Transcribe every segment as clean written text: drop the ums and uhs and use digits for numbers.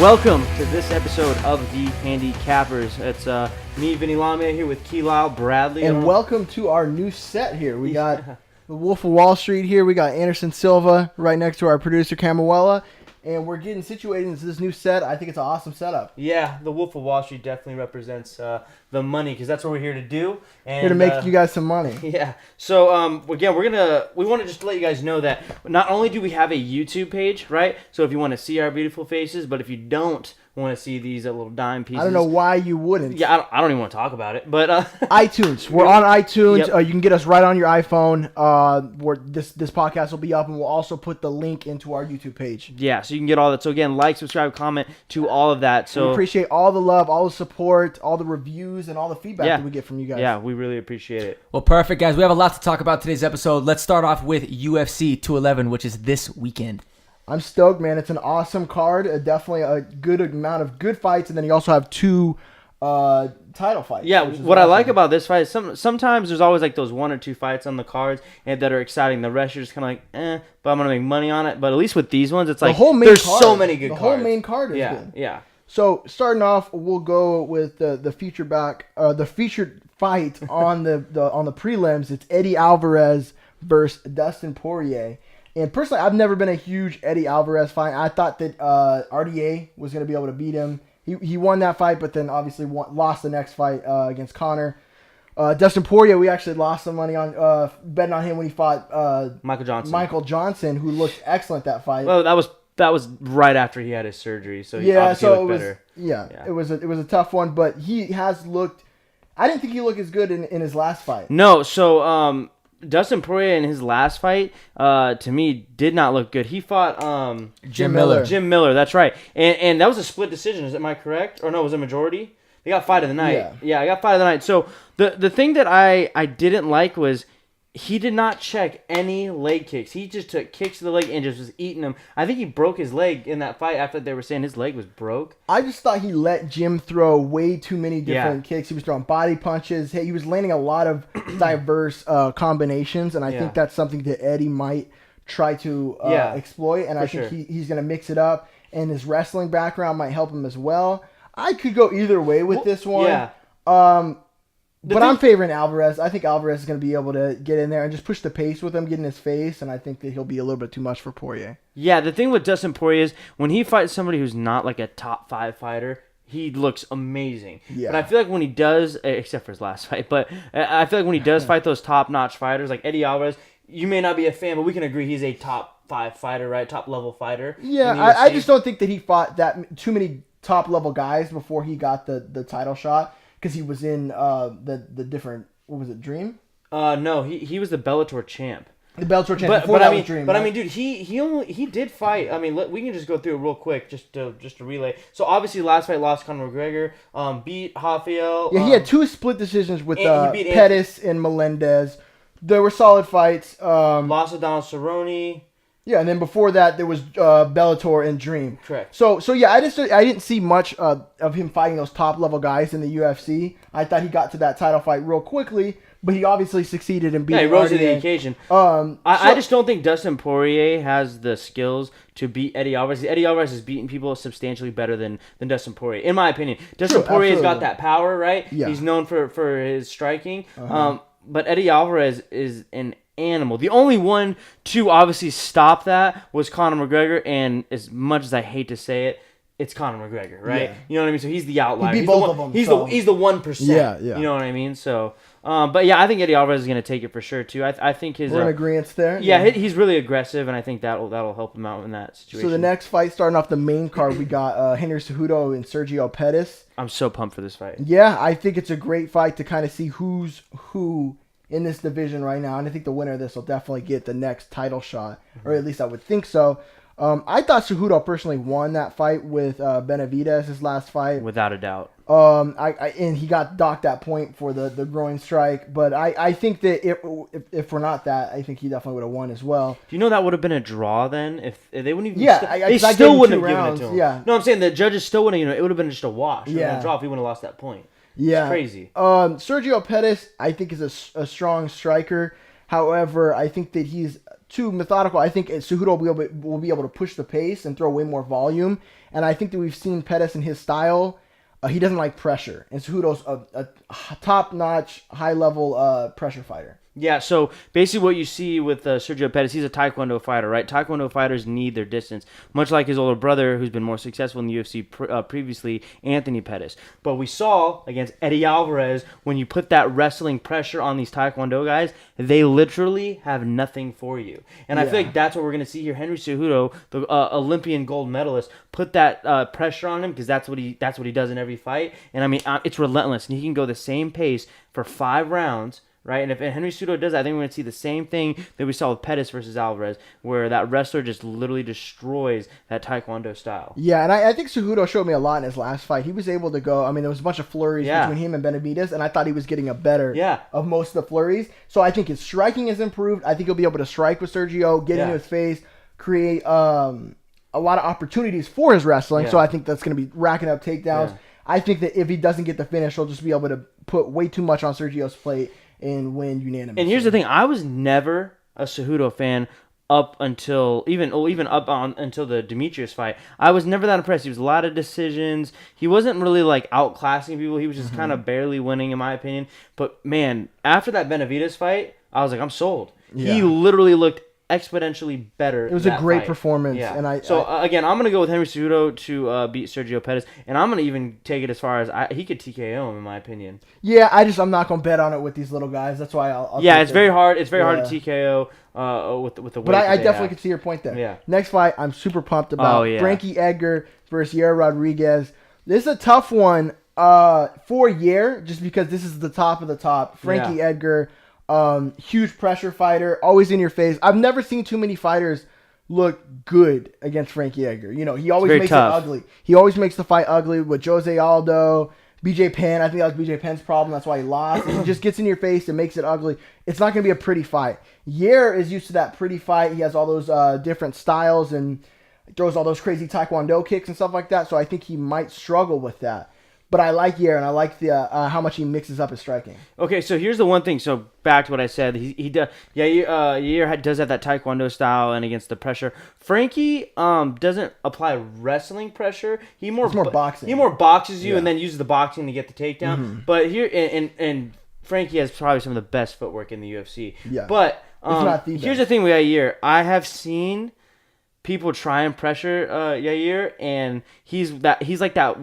Welcome to this episode of the Handicappers. It's me, Vinny Lamia, here with Kelile Bradley. And welcome to our new set here. We got the Wolf of Wall Street here. We got Anderson Silva right next to our producer, Kamuela. And we're getting situated into this new set. I think it's an awesome setup. Yeah, the Wolf of Wall Street definitely represents the money, because that's what we're here to do. And, here to make you guys some money. Yeah. So again, we want to just let you guys know that not only do we have a YouTube page, right? So if you want to see our beautiful faces, but if you don't want to see these little dime pieces, I don't know why you wouldn't. Yeah, I don't even want to talk about it. But iTunes, we're on iTunes. Yep. You can get us right on your iPhone. Where this podcast will be up, and we'll also put the link into our YouTube page. Yeah, so you can get all that. So again, like, subscribe, comment to all of that. So we appreciate all the love, all the support, all the reviews, and all the feedback that we get from you guys. Yeah, we really appreciate it. Well, perfect, guys. We have a lot to talk about today's episode. Let's start off with UFC 211, which is this weekend. I'm stoked, man. It's an awesome card. Definitely a good amount of good fights, and then you also have two title fights. Yeah, what I like about this fight is sometimes there's always like those one or two fights on the cards and that are exciting. The rest are just kind of like, but I'm going to make money on it. But at least with these ones, it's like there's so many good cards. The whole main card is good. Yeah. So starting off, we'll go with the featured fight on the prelims. It's Eddie Alvarez versus Dustin Poirier. And personally, I've never been a huge Eddie Alvarez fan. I thought that RDA was going to be able to beat him. He won that fight, but then obviously lost the next fight against Conor. Dustin Poirier, we actually lost some money on betting on him when he fought Michael Johnson, who looked excellent that fight. Well, that was right after he had his surgery, so he looked better. Yeah, it was a tough one, but he has looked. I didn't think he looked as good in his last fight. No, so Dustin Poirier in his last fight, to me, did not look good. He fought Jim Miller. Jim Miller, that's right. And that was a split decision. Am I correct? Or no, was it majority? They got fight of the night. Yeah, I got fight of the night. So the thing that I didn't like was he did not check any leg kicks. He just took kicks to the leg and just was eating them. I think he broke his leg in that fight after they were saying his leg was broke. I just thought he let Jim throw way too many different kicks. He was throwing body punches. He was landing a lot of diverse combinations, and I think that's something that Eddie might try to exploit, and I think he's going to mix it up, and his wrestling background might help him as well. I could go either way with this one. Yeah. But I'm favoring Alvarez. I think Alvarez is going to be able to get in there and just push the pace with him, get in his face, and I think that he'll be a little bit too much for Poirier. Yeah, the thing with Dustin Poirier is when he fights somebody who's not like a top 5 fighter, he looks amazing. Yeah. But I feel like when he does, except for his last fight, but I feel like when he does fight those top-notch fighters like Eddie Alvarez, you may not be a fan, but we can agree he's a top 5 fighder, right? Top-level fighter. Yeah, I just don't think that he fought too many top-level guys before he got the title shot. Because he was in the different, what was it, Dream? No, he was the Bellator champ. The Bellator champ. But I mean, Dream. But right? I mean, dude, he did fight. I mean, we can just go through it real quick, just to relay. So obviously, last fight lost Conor McGregor. Beat Rafael. Yeah, he had 2 split decisions with Pettis and Melendez. There were solid fights. Lost to Donald Cerrone. Yeah, and then before that, there was Bellator and Dream. Correct. So yeah, I didn't see much of him fighting those top-level guys in the UFC. I thought he got to that title fight real quickly, but he obviously succeeded in beating he rose to the occasion. I just don't think Dustin Poirier has the skills to beat Eddie Alvarez. Eddie Alvarez has beaten people substantially better than Dustin Poirier, in my opinion. Dustin Poirier's got that power, right? Yeah. He's known for his striking. But Eddie Alvarez is an animal. The only one to obviously stop that was Conor McGregor, and as much as I hate to say it, it's Conor McGregor, right? Yeah. You know what I mean? So he's the outlier. He beat both of them. He's the 1%. Yeah. You know what I mean? So, but yeah, I think Eddie Alvarez is going to take it for sure too. I think we're in agreement there. Yeah, he's really aggressive, and I think that'll help him out in that situation. So the next fight, starting off the main card, we got Henry Cejudo and Sergio Pettis. I'm so pumped for this fight. Yeah, I think it's a great fight to kind of see who's who in this division right now, and I think the winner of this will definitely get the next title shot, or at least I would think so. I thought Cejudo personally won that fight with Benavidez, his last fight. Without a doubt. And he got docked that point for the groin strike, but I think that if we're not that, I think he definitely would have won as well. Do you know that would have been a draw then? If they wouldn't even... Yeah, they still wouldn't have given it to him. Yeah. No, I'm saying the judges still wouldn't, it would have been just a wash. Yeah. A draw if he wouldn't have lost that point. Yeah. It's crazy. Sergio Pettis, I think, is a strong striker. However, I think that he's too methodical. I think Cejudo will be able to push the pace and throw way more volume. And I think that we've seen Pettis in his style. He doesn't like pressure. And Cejudo's a top-notch, high-level pressure fighter. Yeah, so basically what you see with Sergio Pettis, he's a Taekwondo fighter, right? Taekwondo fighters need their distance, much like his older brother, who's been more successful in the UFC previously, Anthony Pettis. But we saw against Eddie Alvarez, when you put that wrestling pressure on these Taekwondo guys, they literally have nothing for you. And I feel like that's what we're going to see here. Henry Cejudo, the Olympian gold medalist, put that pressure on him because that's what he does in every fight. And I mean, it's relentless. And he can go the same pace for 5 rounds. Right, and if Henry Cejudo does that, I think we're going to see the same thing that we saw with Pettis versus Alvarez, where that wrestler just literally destroys that Taekwondo style. Yeah, and I think Cejudo showed me a lot in his last fight. He was able to go, I mean, there was a bunch of flurries between him and Benavidez, and I thought he was getting a better of most of the flurries. So I think his striking has improved. I think he'll be able to strike with Sergio, get into his face, create a lot of opportunities for his wrestling. So I think that's going to be racking up takedowns. I think that if he doesn't get the finish, he'll just be able to put way too much on Sergio's plate and win unanimously. And here's the thing: I was never a Cejudo fan up until until the Demetrius fight. I was never that impressed. He was a lot of decisions. He wasn't really like outclassing people. He was just kind of barely winning, in my opinion. But man, after that Benavidez fight, I was like, I'm sold. Yeah. He literally looked exponentially better. It was a great fight. Performance. Yeah. And again, I'm gonna go with Henry Cejudo to beat Sergio Pettis, and I'm gonna even take it as far as he could TKO him, in my opinion. Yeah, I'm not gonna bet on it with these little guys. That's why I'll it's very hard. It's very hard to TKO with the weight. But I definitely could see your point there. Yeah. Next fight, I'm super pumped about. Frankie Edgar versus Yair Rodriguez. This is a tough one for Yair, just because this is the top of the top. Frankie Edgar. Huge pressure fighter, always in your face. I've never seen too many fighters look good against Frankie Edgar. You know, he always makes it ugly. He always makes the fight ugly with Jose Aldo, BJ Penn. I think that was BJ Penn's problem. That's why he lost. He just gets in your face and makes it ugly. It's not going to be a pretty fight. Yair is used to that pretty fight. He has all those different styles and throws all those crazy Taekwondo kicks and stuff like that. So I think he might struggle with that. But I like Yair, and I like the how much he mixes up his striking. Okay, so here's the one thing. So back to what I said, Yair does have that Taekwondo style, and against the pressure, Frankie doesn't apply wrestling pressure. He's more boxing. He more boxes you, and then uses the boxing to get the takedown. Mm-hmm. But here, and Frankie has probably some of the best footwork in the UFC. Yeah. But here's the thing with Yair. I have seen people try and pressure Yair, and he's like that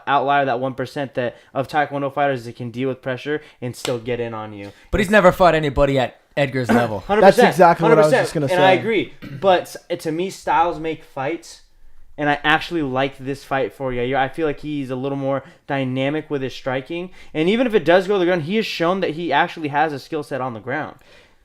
outlier, that 1% that of Taekwondo fighters that can deal with pressure and still get in on you. But he's never fought anybody at Edgar's level. 100%, That's exactly 100%, what I was just gonna say. And I agree. But to me, styles make fights, and I actually like this fight for Yair. I feel like he's a little more dynamic with his striking, and even if it does go to the ground, he has shown that he actually has a skill set on the ground.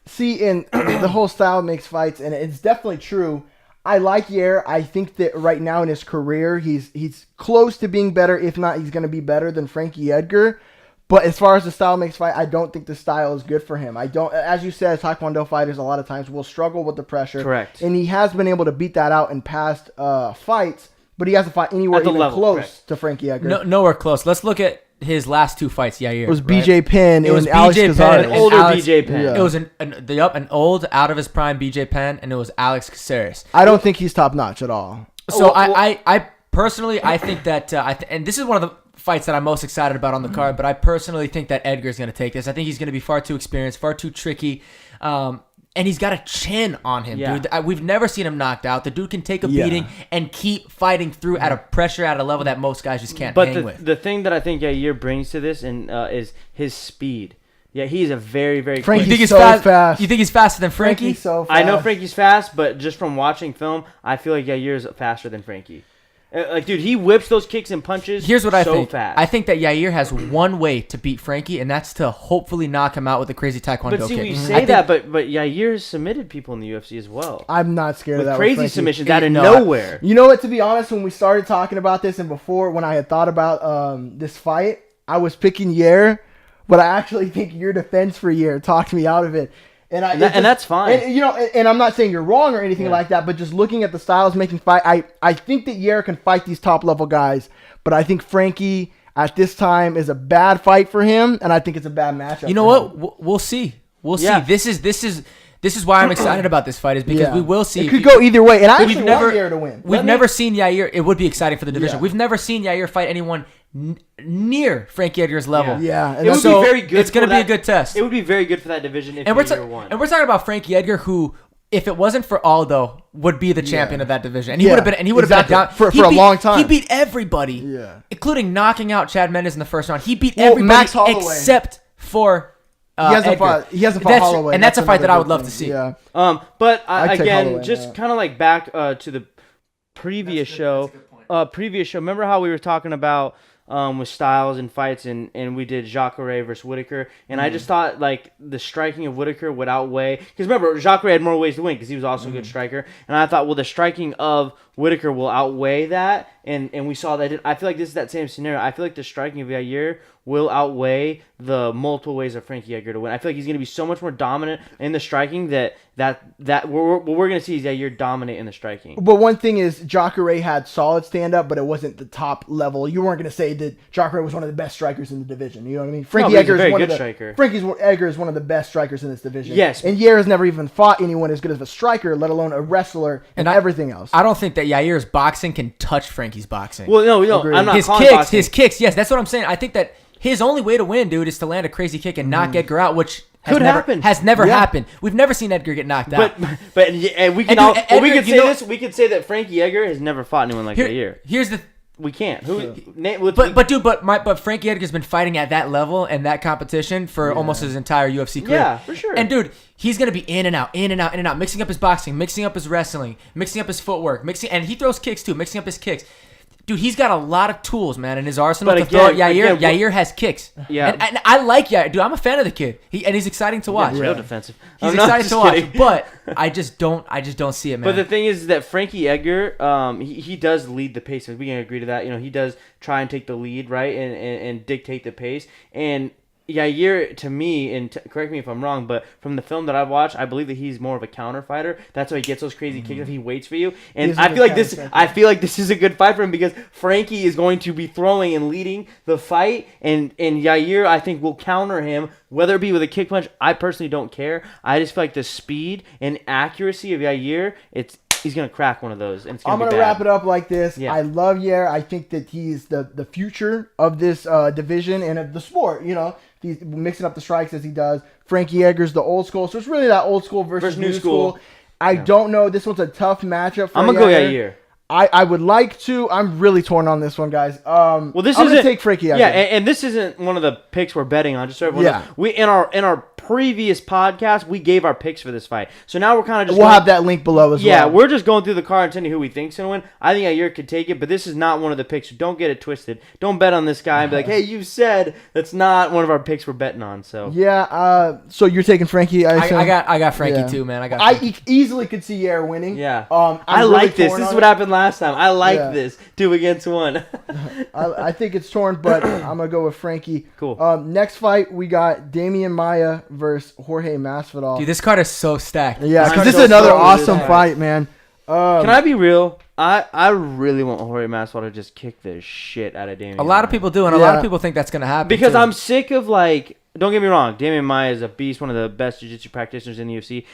See, and the whole style makes fights, and it's definitely true. I like Yair. I think that right now in his career, he's close to being better. If not, he's going to be better than Frankie Edgar. But as far as the style makes fight, I don't think the style is good for him. As you said, Taekwondo fighters a lot of times will struggle with the pressure. Correct. And he has been able to beat that out in past fights, but he hasn't fought anywhere even close to Frankie Edgar. Nowhere close. Let's look at his last 2 fights, Yair. It was BJ Penn and Alex Cazares. An older BJ Penn. Yeah. It was an old, out of his prime BJ Penn, and it was Alex Cazares. I don't think he's top notch at all. So I personally, I think that, and this is one of the fights that I'm most excited about on the card, but I personally think that Edgar's going to take this. I think he's going to be far too experienced, far too tricky. And he's got a chin on him, dude. We've never seen him knocked out. The dude can take a beating and keep fighting through at a pressure, at a level that most guys just can't hang with. But the thing that I think Yair brings to this is his speed. Yeah, he's a very, very quick. You think he's fast? You think he's faster than Frankie? Frankie's so fast. I know Frankie's fast, but just from watching film, I feel like Yair's faster than Frankie. Like, dude, he whips those kicks and punches. Here's what I think. Fast. I think that Yair has one way to beat Frankie, and that's to hopefully knock him out with a crazy Taekwondo kick. But see, we say that, but Yair has submitted people in the UFC as well. I'm not scared of that. Crazy submissions out of nowhere. You know what? To be honest, when we started talking about this, and before when I had thought about this fight, I was picking Yair, but I actually think your defense for Yair talked me out of it. And that's fine. And I'm not saying you're wrong or anything like that, but just looking at the styles making fight, I think that Yair can fight these top level guys, but I think Frankie at this time is a bad fight for him, and I think it's a bad matchup. You know what? We'll see. We'll see. This This is why I'm excited about this fight, is because we will see. It could go either way, and I actually want Yair to win. We've never seen Yair. It would be exciting for the division. Yeah. We've never seen Yair fight anyone near Frankie Edgar's level. Yeah. It would be very good. It's going to be a good test. It would be very good for that division if Yair won. And we're talking about Frankie Edgar, who, if it wasn't for Aldo, would be the champion of that division, and he would have been. And he would have been down for a long time. He beat everybody, including knocking out Chad Mendes in the first round. He beat everybody Max Holloway. except for. He hasn't fought Holloway, and that's a fight that I would love to see. Yeah. But again, just kind of like back to the previous show. Remember how we were talking about with styles and fights, and we did Jacare versus Whitaker, and I just thought like the striking of Whitaker would outweigh, because remember Jacare had more ways to win because he was also a good striker, and I thought, well, the striking of Whitaker will outweigh that, and we saw that. I feel like this is that same scenario. I feel like the striking of Yair will outweigh the multiple ways of Frankie Edgar to win. I feel like he's going to be so much more dominant in the striking that what we're going to see is Yair dominate in the striking. But one thing is, Jacare had solid stand-up, but it wasn't the top level. You weren't going to say that Jacare was one of the best strikers in the division. You know what I mean? Frankie Edgar is one of the best strikers in this division. Yes. And Yair has never even fought anyone as good as a striker, let alone a wrestler and everything else. I don't think that Yair's boxing can touch Frankie's boxing. Well, no, I'm not calling boxing. His kicks, yes, that's what I'm saying. I think that his only way to win, dude, is to land a crazy kick and knock Edgar out, which has never happened. We've never seen Edgar get knocked out. But we can say that Frankie Edgar has never fought anyone like Yair. We can't. But Frankie Edgar's been fighting at that level and that competition for almost his entire UFC career. Yeah, for sure. And dude, he's gonna be in and out, mixing up his boxing, mixing up his wrestling, mixing up his footwork, and he throws kicks too, mixing up his kicks. Dude, he's got a lot of tools, man, in his arsenal to throw at Yair. Yair has kicks. Yeah. And I like Yair. Dude, I'm a fan of the kid. He's exciting to watch. Real defensive. He's exciting to watch, but I just don't see it, man. But the thing is that Frankie Edgar, he does lead the pace. We can agree to that. You know, he does try and take the lead, right, and dictate the pace. And Yair, to me, and correct me if I'm wrong, but from the film that I've watched, I believe that he's more of a counter fighter. That's why he gets those crazy kicks if he waits for you. And I feel like this is a good fight for him because Frankie is going to be throwing and leading the fight, and Yair, I think, will counter him, whether it be with a kick punch. I personally don't care. I just feel like the speed and accuracy of Yair, he's going to crack one of those. And I'm going to wrap it up like this. Yeah. I love Yair. I think that he's the future of this division and of the sport, you know. He's mixing up the strikes as he does. Frankie Edgar's the old school. So it's really that old school versus new school. I don't know. This one's a tough matchup for I'm going to go Yair. I would like to. I'm really torn on this one, guys. I'm going to take Frankie Edgar. Yeah, and this isn't one of the picks we're betting on. Just so everyone knows. We in our previous podcast, we gave our picks for this fight. So now we're kind of just we'll have that link below as well. Yeah, we're just going through the card and telling you who we think's going to win. I think Yair could take it, but this is not one of the picks. So don't get it twisted. Don't bet on this guy and be like, hey, you said that's not one of our picks we're betting on. So yeah, so you're taking Frankie. I got Frankie too, man. I easily could see Yair winning. Yeah. I like this. This is what happened last time. I like this 2 against 1. I think it's torn, but I'm gonna go with Frankie. Cool. Next fight we got Damian Maia versus Jorge Masvidal. Dude, this card is so stacked. Yeah, because this is another awesome fight, man. Can I be real? I really want Jorge Masvidal to just kick the shit out of Damian. A lot of people do, and a lot of people think that's gonna happen. Because I'm sick of don't get me wrong, Damian Maia is a beast, one of the best jiu-jitsu practitioners in the UFC.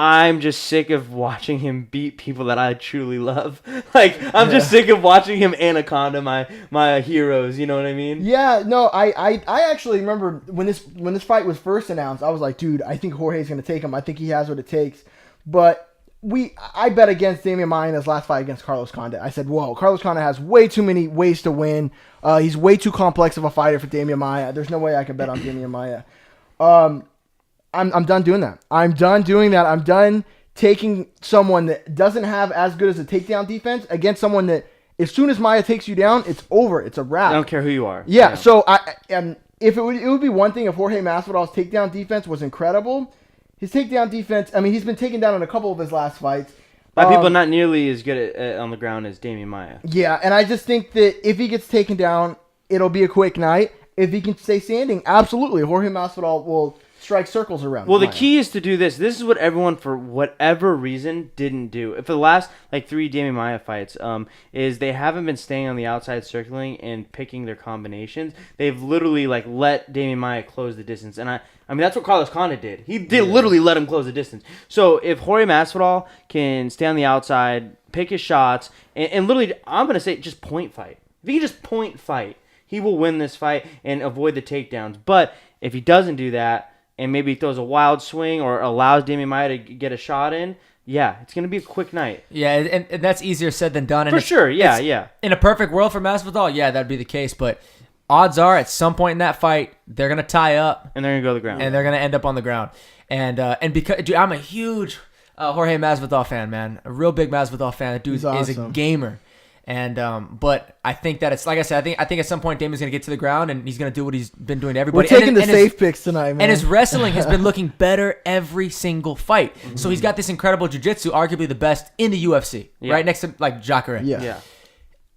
I'm just sick of watching him beat people that I truly love. I'm just sick of watching him anaconda my heroes. You know what I mean? Yeah. No. I actually remember when this fight was first announced. I was like, dude, I think Jorge's gonna take him. I think he has what it takes. But I bet against Damian Maia in his last fight against Carlos Condit. I said, whoa, Carlos Condit has way too many ways to win. He's way too complex of a fighter for Damian Maia. There's no way I could bet on Damian Maia. I'm done doing that. I'm done doing that. I'm done taking someone that doesn't have as good as a takedown defense against someone that as soon as Maia takes you down, it's over. It's a wrap. I don't care who you are. Yeah. So if it would be one thing if Jorge Masvidal's takedown defense was incredible. His takedown defense, I mean, he's been taken down in a couple of his last fights. By people not nearly as good on the ground as Damian Maia. Yeah, and I just think that if he gets taken down, it'll be a quick night. If he can stay standing, absolutely. Jorge Masvidal will strike circles around. Well, the key is to do this. This is what everyone, for whatever reason, didn't do. For the last 3 Damian Maia fights, is they haven't been staying on the outside circling and picking their combinations. They've literally let Damian Maia close the distance, and I mean that's what Carlos Condit did. He did literally let him close the distance. So if Jorge Masvidal can stay on the outside, pick his shots, and literally, I'm gonna say just point fight. If he can just point fight, he will win this fight and avoid the takedowns. But if he doesn't do that, and maybe throws a wild swing or allows Damian Maia to get a shot in, it's going to be a quick night. Yeah, and that's easier said than done. And for sure, yeah. In a perfect world for Masvidal, that'd be the case. But odds are, at some point in that fight, they're going to tie up. And they're going to go to the ground. And they're going to end up on the ground. And because, dude, I'm a huge Jorge Masvidal fan, man. A real big Masvidal fan. That dude is awesome. A gamer. And but I think that it's like I said. I think at some point Damian's gonna get to the ground and he's gonna do what he's been doing to everybody. We're taking the safe picks tonight, man. And his wrestling has been looking better every single fight. Mm-hmm. So he's got this incredible jiu-jitsu, arguably the best in the UFC, right next to Jacare. Yeah.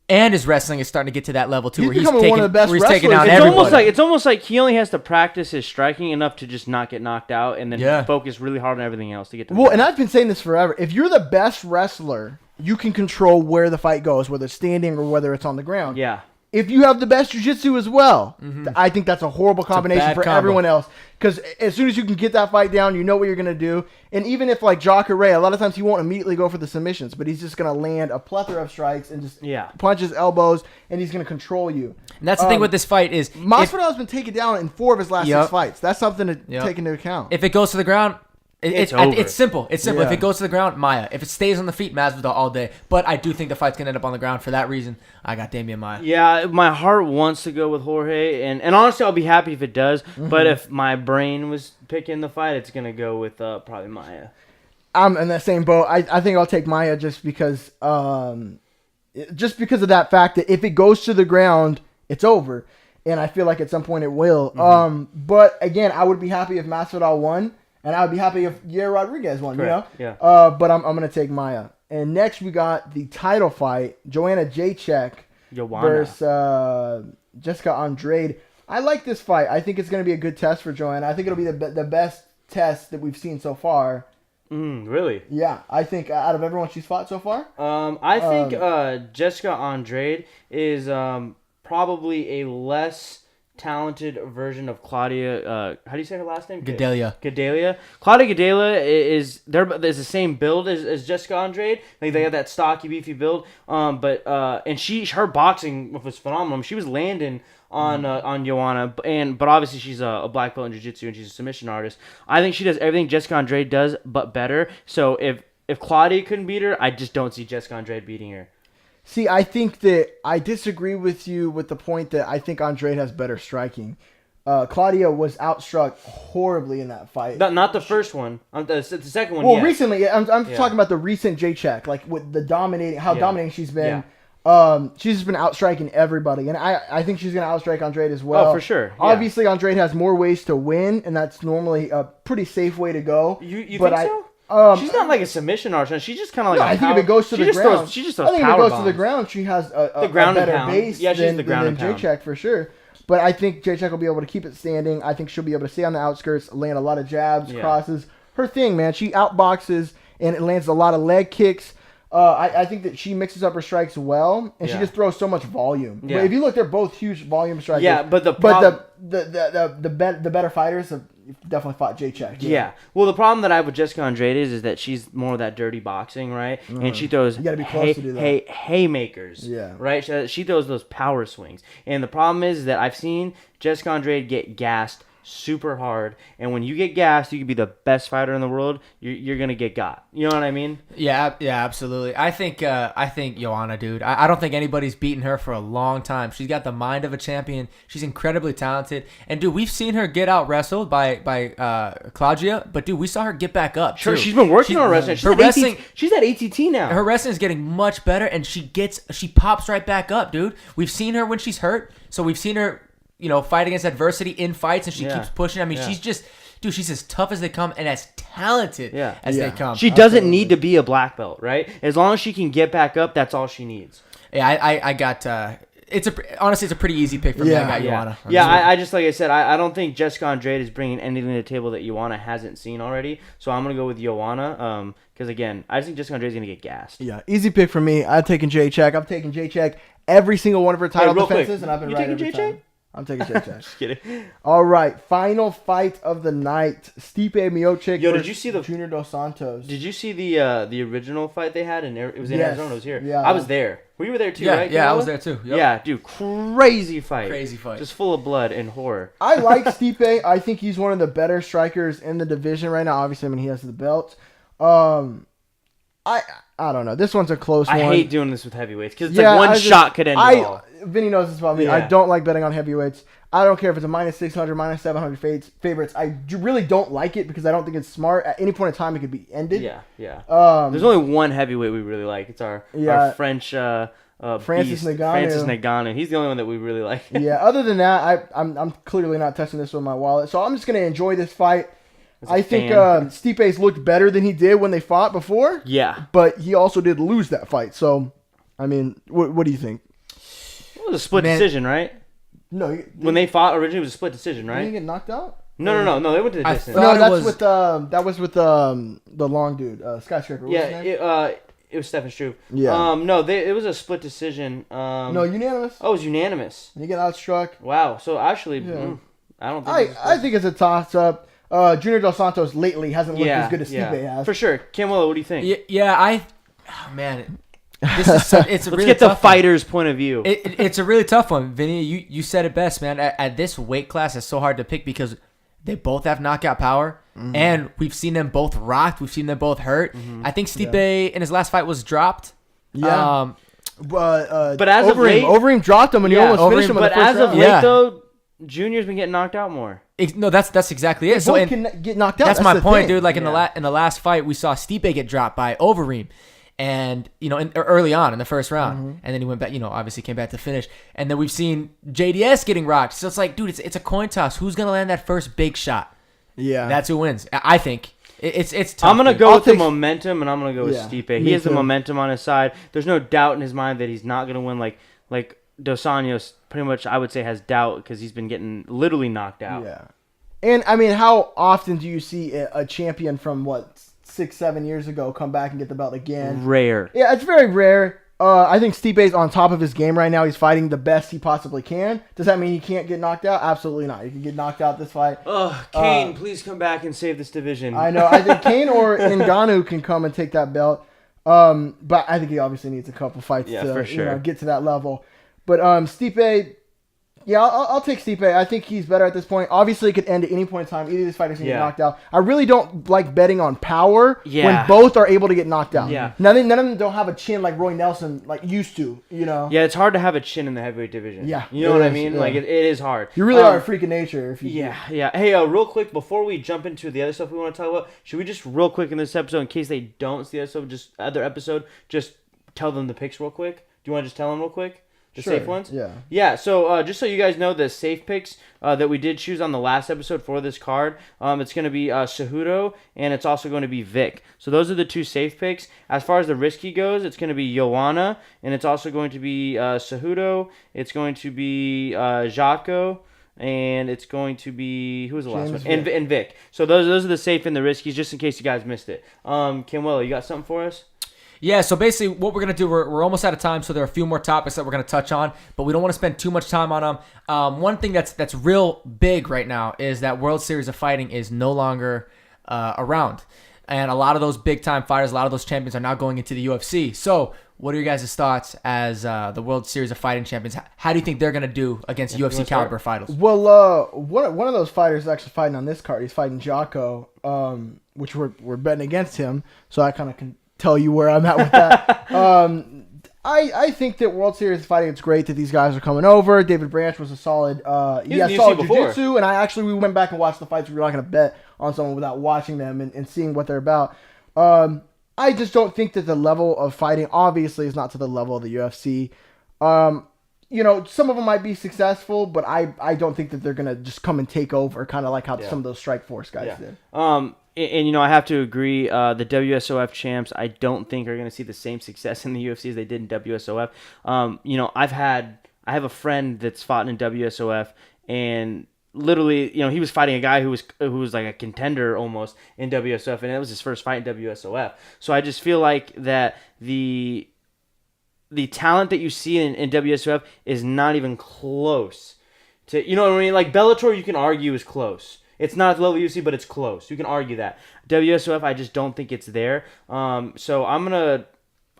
And his wrestling is starting to get to that level too, where he's taking down everybody. It's almost like he only has to practice his striking enough to just not get knocked out, and then focus really hard on everything else to get to. And I've been saying this forever. If you're the best wrestler, you can control where the fight goes, whether it's standing or whether it's on the ground. Yeah. If you have the best jiu-jitsu as well, I think that's a horrible combination for everyone else. Because as soon as you can get that fight down, you know what you're going to do. And even if Jacare, a lot of times he won't immediately go for the submissions, but he's just going to land a plethora of strikes and just punch his elbows, and he's going to control you. And that's the thing with this fight is Masvidal has been taken down in 4 of his last 6 fights. That's something to take into account. If it goes to the ground, it's simple. It's simple. Yeah. If it goes to the ground, Maia. If it stays on the feet, Masvidal all day. But I do think the fight's going to end up on the ground. For that reason, I got Damian Maia. Yeah, my heart wants to go with Jorge. And honestly, I'll be happy if it does. Mm-hmm. But if my brain was picking the fight, it's going to go with probably Maia. I'm in that same boat. I think I'll take Maia just because of that fact that if it goes to the ground, it's over. And I feel like at some point it will. Mm-hmm. But again, I would be happy if Masvidal won. And I would be happy if Yair Rodriguez won, Correct. Yeah. But I'm going to take Maia. And next we got the title fight, Joanna Jacek versus Jessica Andrade. I like this fight. I think it's going to be a good test for Joanna. I think it'll be the best test that we've seen so far. Really? Yeah. I think out of everyone she's fought so far. I think Jessica Andrade is probably a less talented version of Claudia. How do you say her last name? Gadelha. Claudia Gadelha is the same build as Jessica Andrade. Like they have that stocky, beefy build. And her boxing was phenomenal. She was landing on Joanna, but obviously she's a black belt in jiu-jitsu and she's a submission artist. I think she does everything Jessica Andrade does, but better. So if Claudia couldn't beat her, I just don't see Jessica Andrade beating her. See, I think that I disagree with you with the point that I think Andrade has better striking. Claudia was outstruck horribly in that fight. Not the first one. The second one. Well, recently, I'm talking about the recent Jacek, like with the dominating she's been. Yeah. She's just been outstriking everybody, and I think she's going to outstrike Andrade as well. Oh, for sure. Yeah. Obviously, Andrade has more ways to win, and that's normally a pretty safe way to go. You think so? She's not like a submission artist. She's just kind of like. I think if it goes to the ground, she just throws power I think if it goes bombs. To the ground, she has a ground better pound. base than Jacek for sure. But I think Jacek will be able to keep it standing. I think she'll be able to stay on the outskirts, land a lot of jabs, crosses. Her thing, man. She outboxes and it lands a lot of leg kicks. I think that she mixes up her strikes well, and she just throws so much volume. Yeah. But if you look, they're both huge volume strikers. Yeah, but the better fighters have definitely fought Jacek. Yeah. Well, the problem that I have with Jessica Andrade is that she's more of that dirty boxing, right? And she throws you gotta be close to do that. haymakers. Yeah. Right? She throws those power swings. And the problem is that I've seen Jessica Andrade get gassed super hard, and when you get gassed, you could be the best fighter in the world. You're gonna get got. You know what I mean? Yeah, absolutely. I think Joanna, dude. I don't think anybody's beaten her for a long time. She's got the mind of a champion. She's incredibly talented, and dude, we've seen her get out wrestled by Claudia, but dude, we saw her get back up. Sure, too. she's been working on wrestling. She's at ATT now. Her wrestling is getting much better, and she pops right back up, dude. We've seen her when she's hurt, so we've seen her. Fight against adversity in fights, and she keeps pushing. I mean, she's as tough as they come and as talented as they come. She doesn't need to be a black belt, right? As long as she can get back up, that's all she needs. Yeah, I got honestly, it's a pretty easy pick for me. I got Joanna. I just, like I said, I don't think Jessica Andrade is bringing anything to the table that Joanna hasn't seen already. So I'm going to go with Joanna because, again, I just think Jessica Andrade is going to get gassed. Yeah, easy pick for me. I'm taking J-Check. I'm taking J-Check every single one of her title defenses, and I've been right every time. I'm taking J-Check. Just kidding. All right, final fight of the night. Stipe Miocic did you see the Junior Dos Santos. Did you see the original fight they had? It was in Arizona. It was here. Yeah. I was there. Were you there too, right? Yeah, I was there too. Yep. Yeah, dude, crazy fight. Just full of blood and horror. I like Stipe. I think he's one of the better strikers in the division right now. Obviously, he has the belt. I don't know. This one's a close one. I hate doing this with heavyweights because it's one shot could end it all. Vinny knows this about me. Yeah. I don't like betting on heavyweights. I don't care if it's a minus 600, minus 700 favorites. I really don't like it because I don't think it's smart. At any point in time, it could be ended. Yeah. There's only one heavyweight we really like. It's our French Francis Ngannou. Francis Ngannou. He's the only one that we really like. Yeah. Other than that, I'm clearly not touching this with my wallet. So I'm just gonna enjoy this fight. I think Stipe's looked better than he did when they fought before. Yeah. But he also did lose that fight. So, I mean, what do you think? It was a split decision, right? No. When they fought originally, it was a split decision, right? Did he get knocked out? No. They went to the distance. No, that was with the long dude, Skyscraper. It was Stephen Struve. Yeah. It was a split decision. No, unanimous. Oh, it was unanimous. And he got outstruck. Wow. So actually, I don't think. I think it's a toss up. Junior Dos Santos lately hasn't looked as good as Stipe has. For sure. Kamuela, what do you think? This is it's a Let's really get the tough fighter's point of view. It's a really tough one, Vinny. You said it best, man. At this weight class, it's so hard to pick because they both have knockout power, and we've seen them both rocked. We've seen them both hurt. I think Stipe in his last fight was dropped. Yeah. But as of late, Overeem dropped him and he almost finished him. But as of late, though, Junior's been getting knocked out more. No, that's exactly it. Both can get knocked out. That's my point, thing. dude. Like in the last fight, we saw Stipe get dropped by Overeem, and early on in the first round, and then he went back. Obviously came back to finish, and then we've seen JDS getting rocked. So it's like, dude, it's a coin toss. Who's gonna land that first big shot? Yeah, that's who wins. I think it's tough. I'm gonna go with the momentum, and I'm gonna go with Stipe. He has the too. momentum on his side. There's no doubt in his mind that he's not gonna win. Like Dos Anjos, pretty much, I would say, has doubt because he's been getting literally knocked out. Yeah. And, I mean, how often do you see a champion from, 6-7 years ago come back and get the belt again? Rare. Yeah, it's very rare. I think Stipe's on top of his game right now. He's fighting the best he possibly can. Does that mean he can't get knocked out? Absolutely not. He can get knocked out this fight. Kane, please come back and save this division. I know. I think Kane or Ngannou can come and take that belt. But I think he obviously needs a couple fights to for sure. Get to that level. But Stipe, I'll take Stipe. I think he's better at this point. Obviously, it could end at any point in time. Either of these fighters can get knocked out. I really don't like betting on power when both are able to get knocked out. Yeah. None of them don't have a chin like Roy Nelson used to, Yeah, it's hard to have a chin in the heavyweight division. Yeah. You know what I mean? Yeah. It is hard. You really are a freak of nature. If you Yeah. Hey, real quick, before we jump into the other stuff we want to talk about, should we just real quick in this episode, in case they don't see the other episode, just tell them the picks real quick? Do you want to just tell them real quick? The safe ones? Yeah, so just so you guys know, the safe picks that we did choose on the last episode for this card, it's going to be Cejudo, and it's also going to be Vic. So those are the two safe picks. As far as the risky goes, it's going to be Joanna, and it's also going to be Cejudo. It's going to be Jaco, and it's going to be... Who was the last one? And Vic. So those are the safe and the riskies, just in case you guys missed it. Kamuela, you got something for us? Yeah, so basically what we're going to do, we're almost out of time, so there are a few more topics that we're going to touch on, but we don't want to spend too much time on them. One thing that's real big right now is that World Series of Fighting is no longer around. And a lot of those big-time fighters, a lot of those champions are now going into the UFC. So what are your guys' thoughts as the World Series of Fighting champions? How do you think they're going to do against UFC caliber fighters? Well, one of those fighters is actually fighting on this card. He's fighting Jaco, which we're betting against him, so I kind of can tell you where I'm at with that. I think that World Series Fighting, it's great that these guys are coming over. David Branch was a solid, he has solid jiu-jitsu, and we went back and watched the fights. We're not going to bet on someone without watching them and seeing what they're about. I just don't think that the level of fighting, obviously, is not to the level of the UFC. Some of them might be successful, but I don't think that they're going to just come and take over, kind of like how some of those Strikeforce guys did. And I have to agree, the WSOF champs, I don't think are going to see the same success in the UFC as they did in WSOF. I've had I have a friend that's fought in WSOF, and literally, he was fighting a guy who was like a contender almost in WSOF, and it was his first fight in WSOF. So I just feel like that the talent that you see in WSOF is not even close to, you know what I mean? Like Bellator, you can argue is close. It's not at the level of UFC, but it's close. You can argue that. WSOF, I just don't think it's there. So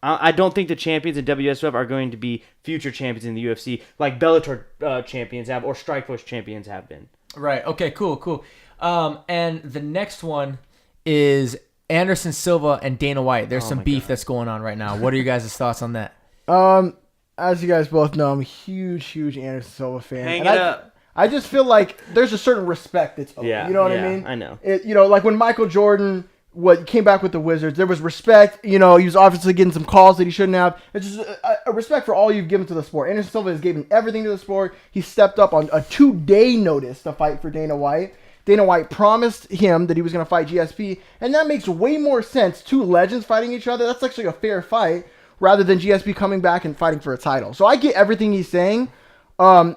I don't think the champions in WSOF are going to be future champions in the UFC like Bellator champions have or Strikeforce champions have been. Right. Okay, cool. And the next one is Anderson Silva and Dana White. There's some beef that's going on right now. What are you guys' thoughts on that? As you guys both know, I'm a huge Anderson Silva fan. Hang it up. I just feel like there's a certain respect that's owed. You know what I mean? I know. Like when Michael Jordan came back with the Wizards, there was respect. He was obviously getting some calls that he shouldn't have. It's just a respect for all you've given to the sport. Anderson Silva has given everything to the sport. He stepped up on a 2-day notice to fight for Dana White. Dana White promised him that he was going to fight GSP, and that makes way more sense. Two legends fighting each other. That's actually a fair fight rather than GSP coming back and fighting for a title. So I get everything he's saying.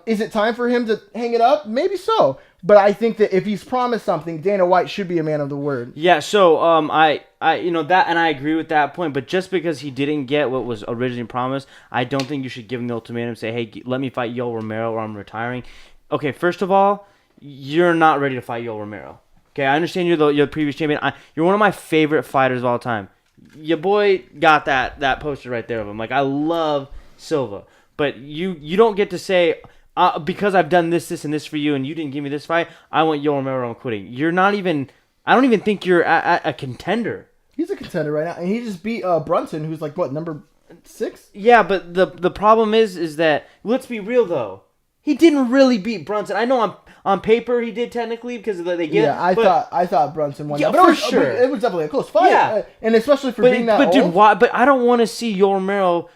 Is it time for him to hang it up? Maybe so. But I think that if he's promised something, Dana White should be a man of the word. Yeah, so I that, and I agree with that point, but just because he didn't get what was originally promised, I don't think you should give him the ultimatum and say, hey, let me fight Yoel Romero or I'm retiring. Okay, first of all, you're not ready to fight Yoel Romero. Okay, I understand you're the previous champion. You're one of my favorite fighters of all time. Your boy got that poster right there of him. Like, I love Silva. But you don't get to say, because I've done this, and this for you, and you didn't give me this fight, I want Yoel Romero, I'm quitting. You're not even, I don't even think you're a contender. He's a contender right now, and he just beat Brunson, who's like, what, number 6? Yeah, but the problem is that, let's be real, though. He didn't really beat Brunson. I know on paper he did technically because they get. Yeah, I thought Brunson won. Yeah, that. For sure. It was definitely a close fight. Yeah. And especially for being that old. Dude, why? But I don't want to see Yoel Romero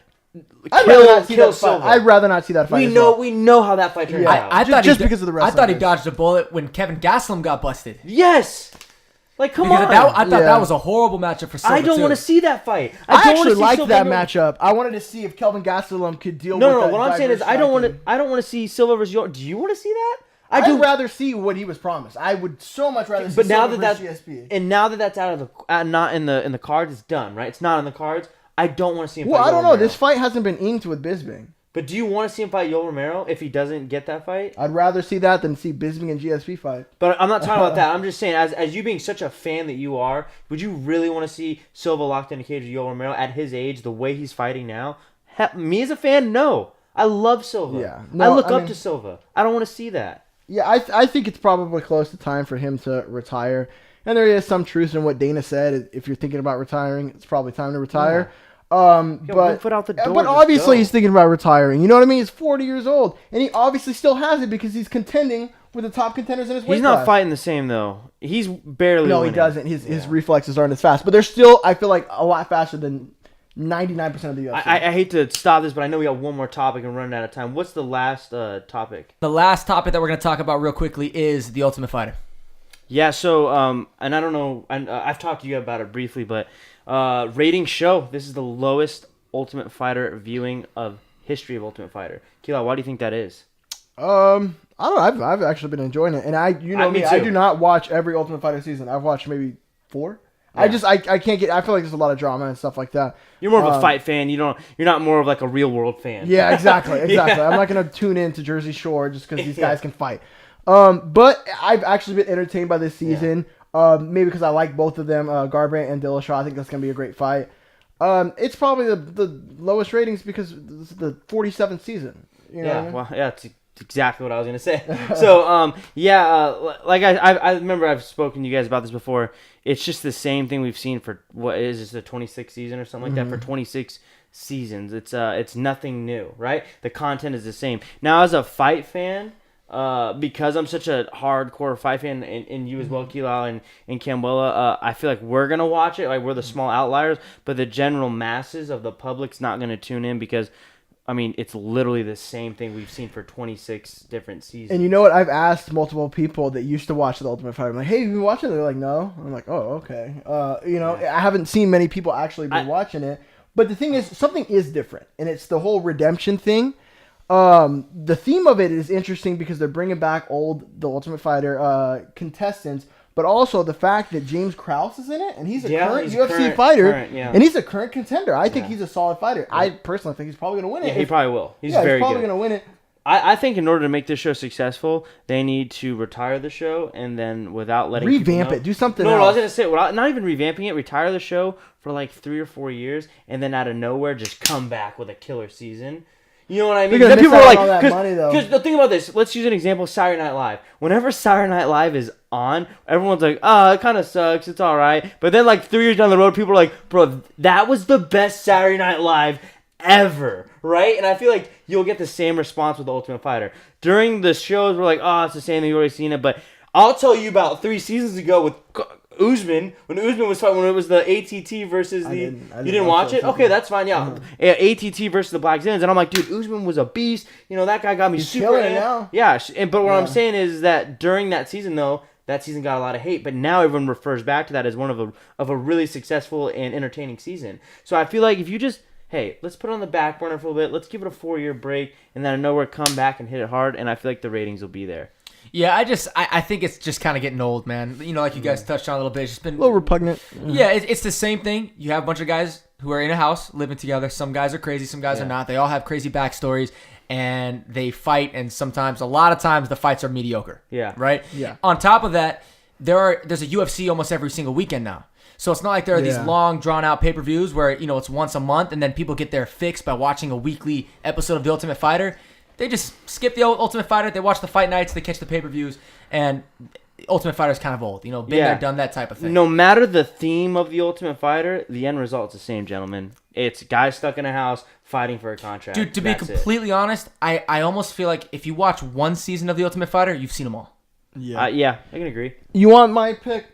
kill Silva. I'd rather not see that fight. We know how that fight turned out. I thought just because of the rest. I thought he dodged a bullet when Kevin Gastelum got busted. Yes. Like, come on. I thought that was a horrible matchup for Silva. I don't want to see that fight. I actually liked that matchup. I wanted to see if Kelvin Gastelum could deal with that. No. What I'm saying is I don't want to see Silva versus Yoel. Do you want to see that? I'd rather see what he was promised. I would so much rather see Silva versus GSP. And now that that's out of the not in the cards, it's done, right? It's not in the cards. I don't want to see him fight Well, I don't know. Romero. This fight hasn't been inked with Bisping. But do you want to see him fight Yoel Romero if he doesn't get that fight? I'd rather see that than see Bisping and GSP fight. But I'm not talking about that. I'm just saying, as you being such a fan that you are, would you really want to see Silva locked in a cage with Yoel Romero at his age, the way he's fighting now? Me as a fan, no. I love Silva. Yeah. I look up to Silva. I don't want to see that. Yeah, I think it's probably close to time for him to retire. And there is some truth in what Dana said. If you're thinking about retiring, it's probably time to retire. One foot out the door, but obviously he's thinking about retiring. You know what I mean? He's 40 years old, and he obviously still has it because he's contending with the top contenders in his weight He's not class. fighting the same though. He's barely. No, winning. he doesn't. His reflexes aren't as fast, but they're still, I feel like, a lot faster than 99% of the UFC. I hate to stop this, but I know we got one more topic and running out of time. What's the last topic? The last topic that we're going to talk about real quickly is The Ultimate Fighter. Yeah, so, and I don't know, I've talked to you about it briefly, but ratings show this is the lowest Ultimate Fighter viewing of history of Ultimate Fighter. Kila, why do you think that is? I don't know. I've actually been enjoying it, and I do not watch every Ultimate Fighter season. I've watched maybe 4. Yeah. I can't get. I feel like there's a lot of drama and stuff like that. You're more of a fight fan. You're not more of like a real world fan. Yeah, exactly. Yeah. I'm not gonna tune in to Jersey Shore just because these guys can fight. But I've actually been entertained by this season. Yeah. Maybe because I like both of them, Garbrandt and Dillashaw. I think that's gonna be a great fight. It's probably the lowest ratings because this is the 47th season. You know what I mean? Well, yeah, it's exactly what I was gonna say. So, like I remember I've spoken to you guys about this before. It's just the same thing we've seen for what is this, the 26th season or something like that for 26 seasons. It's nothing new, right? The content is the same. Now, as a fight fan, because I'm such a hardcore fight fan, and you as well, Kila and Kamuela, I feel like we're gonna watch it. Like, we're the small outliers, but the general masses of the public's not gonna tune in because, I mean, it's literally the same thing we've seen for 26 different seasons. And you know what? I've asked multiple people that used to watch The Ultimate Fighter. I'm like, hey, have you been watching it? They're like, no. I'm like, oh, okay. I haven't seen many people actually been watching it. But the thing is, something is different. And it's the whole redemption thing. The theme of it is interesting because they're bringing back the Ultimate Fighter contestants, but also the fact that James Krause is in it, and he's a current UFC fighter, and he's a current contender. I think he's a solid fighter. I personally think he's probably going to win it. Yeah, he probably will. He's very probably good. going to win it. I think in order to make this show successful, they need to retire the show and then without letting revamp it, do something else. No, I was gonna say not even revamping it. Retire the show for like 3 or 4 years, and then out of nowhere just come back with a killer season. You know what I mean? Because people are like, because the thing about this, let's use an example: Saturday Night Live. Whenever Saturday Night Live is on, everyone's like, "Oh, it kind of sucks. It's all right." But then, like 3 years down the road, people are like, "Bro, that was the best Saturday Night Live ever," right? And I feel like you'll get the same response with the Ultimate Fighter. During the shows, we're like, "Oh, it's the same thing. You've already seen it." But I'll tell you about 3 seasons ago with Usman, when Usman was fighting, when it was the ATT versus the... You didn't watch it? Okay, that's fine, yeah. ATT versus the Black Zillions, and I'm like, dude, Usman was a beast. You know, that guy got me super... killing it now. Yeah, but what I'm saying is that during that season, though, that season got a lot of hate, but now everyone refers back to that as one of a really successful and entertaining season. So I feel like if you just... Hey, let's put it on the back burner for a little bit. Let's give it a 4-year break, and then I know where come back and hit it hard, and I feel like the ratings will be there. Yeah, I think it's just kind of getting old, man. You know, like you guys touched on a little bit. It's just been a little repugnant. Yeah, it's the same thing. You have a bunch of guys who are in a house living together. Some guys are crazy, some guys are not. They all have crazy backstories, and they fight, and a lot of times, the fights are mediocre. Yeah. Right? Yeah. On top of that, there's a UFC almost every single weekend now. So it's not like there are these long, drawn-out pay-per-views where, you know, it's once a month, and then people get their fix by watching a weekly episode of The Ultimate Fighter. They just skip the Ultimate Fighter. They watch the fight nights. They catch the pay-per-views. And Ultimate Fighter is kind of old. You know, been there, done that type of thing. No matter the theme of the Ultimate Fighter, the end result is the same, gentlemen. It's guys stuck in a house fighting for a contract. Dude, to be completely honest, I almost feel like if you watch one season of the Ultimate Fighter, you've seen them all. Yeah, I can agree. You want my pick?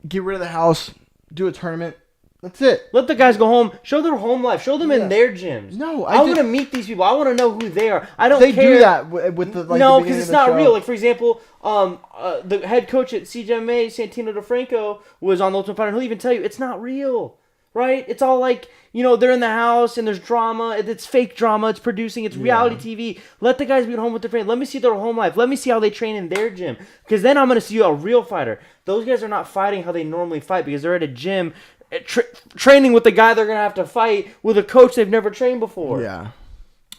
Get rid of the house. Do a tournament. That's it. Let the guys go home. Show their home life. Show them in their gyms. No, I want to meet these people. I want to know who they are. I don't care. They do that with the no, because it's not real. Like, for example, the head coach at CGMA, Santino DeFranco, was on the Ultimate Fighter, and he'll even tell you it's not real. Right? It's all like, you know, they're in the house and there's drama. It's fake drama. It's producing. It's reality TV. Let the guys be at home with their friends. Let me see their home life. Let me see how they train in their gym. Because then I'm going to see a real fighter. Those guys are not fighting how they normally fight because they're at a gym training with the guy they're going to have to fight with a coach they've never trained before.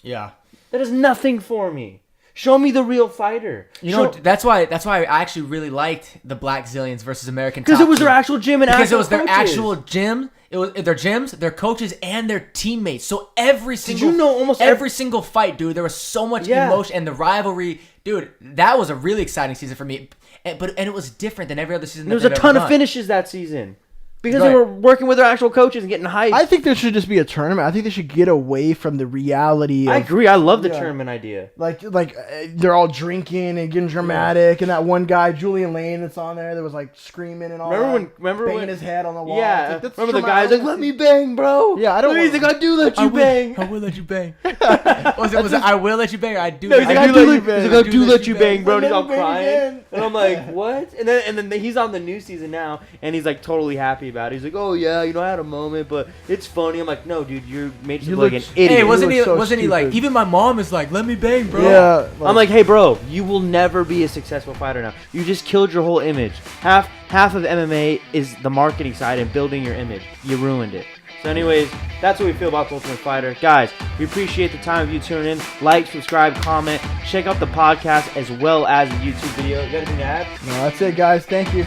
Yeah. That is nothing for me. Show me the real fighter. You know, that's why I actually really liked the Black Zillions versus American Top Team. Because it was their actual gym and because it was their actual gym. It was their gyms, their coaches, and their teammates. So every single fight, dude, there was so much emotion and the rivalry, dude. That was a really exciting season for me. And it was different than every other season. There was a ton of finishes that season. Because they were working with their actual coaches and getting hyped. I think there should just be a tournament. I think they should get away from the reality. I agree. I love the tournament idea. Like they're all drinking and getting dramatic, and that one guy, Julian Lane, that's on there, that was like screaming and all. Remember banging his head on the wall. Yeah. Like, remember the guy's like, "Let me bang, bro." Yeah, I don't. He's like, "I do let you bang." I will let you bang. Was it I will let you bang? Or I do. No, he's like, I do let you bang, bro. And he's all crying, and I'm like, what? And then he's on the new season now, and he's like totally happy about it. He's like, oh yeah, you know, I had a moment, but it's funny. I'm like, no, dude, you made you look like an idiot. Hey, wasn't he like? Even my mom is like, let me bang, bro. Yeah. I'm like, hey, bro, you will never be a successful fighter now. You just killed your whole image. Half of MMA is the marketing side and building your image. You ruined it. So anyways, that's what we feel about the Ultimate Fighter. Guys, we appreciate the time of you tuning in. Like, subscribe, comment. Check out the podcast as well as the YouTube video. You got anything to add? No, that's it, guys. Thank you.